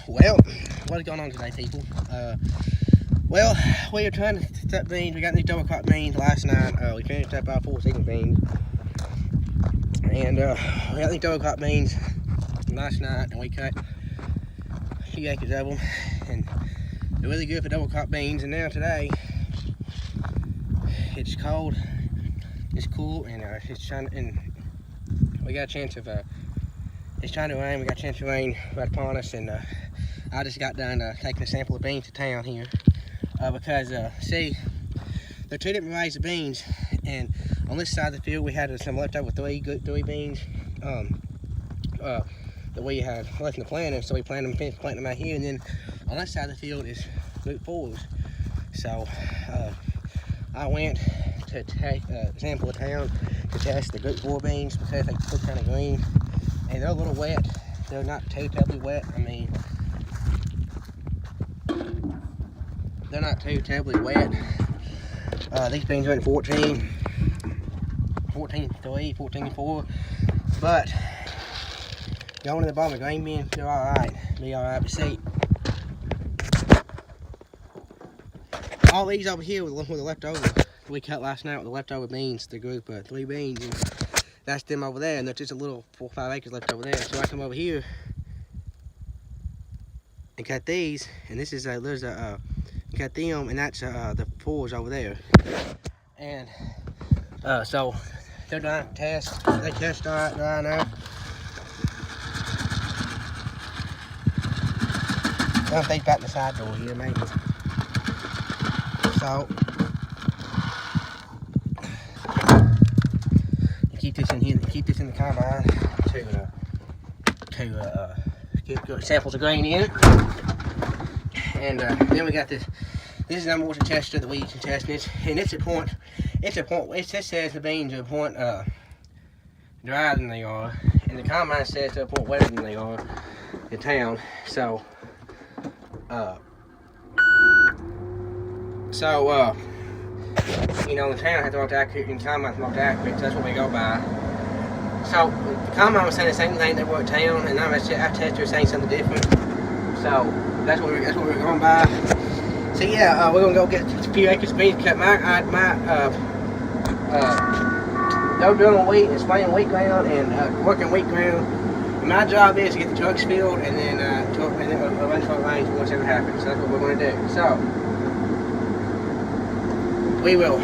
Well, what's going on today, people? Well, we are trying to set up beans. We got these double crop beans last night. We finished up our 4 season beans. And we got these double crop beans last night, and we cut a few acres of them. And they're really good for double crop beans. And now today, it's cold, it's cool, and it's trying, and we got a chance of, it's trying to rain. We got a chance of rain right upon us, and I just got done taking a sample of beans to town here because see, there are 2 different varieties of beans, and on this side of the field we had some leftover three beans that we had left in the planter, so we planted them, finished planting them out here, and then on that side of the field is Group 4s. So I went to take a sample of town to test the Group 4 beans because they look kind of green, and they're a little wet. They're not too terribly wet. I mean, they're not too terribly wet. These beans are in 14, 3, 4, but going to the bottom of the grain bin, they're alright. Be alright, but see, all these over here were the leftovers we cut last night with the leftover beans, the Group 3 beans, and that's them over there, and there's just a little 4 or 5 acres left over there. So I come over here and cut these, and this is there's a cut them, and that's the 4s over there. And so they're done test. They test dry now. I don't think back in the side door here, maybe. So you keep this in here. Keep this in the combine to get good samples of grain in it. And then we got this. This is our moisture tester that we can test, and it's a point. It says the beans are a point drier than they are, and the combine says they're a point wetter than they are in town. So, you know, the town has the most accurate, and the combine's the most accurate. So that's what we go by. So the combine was saying the same thing they were at town, and our tester is saying something different. So that's what we're going by. So yeah, we're gonna go get a few acres of beans cut. They're doing wheat and spraying wheat ground and working wheat ground. And my job is to get the trucks filled, and then run for rains once it happens. So that's what we're gonna do. So we will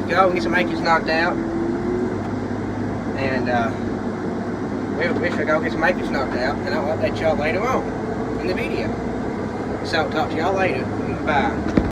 go and get some acres knocked out, and we should go get some acres knocked out, and I'll update y'all later on in the video. So talk to y'all later. Bye.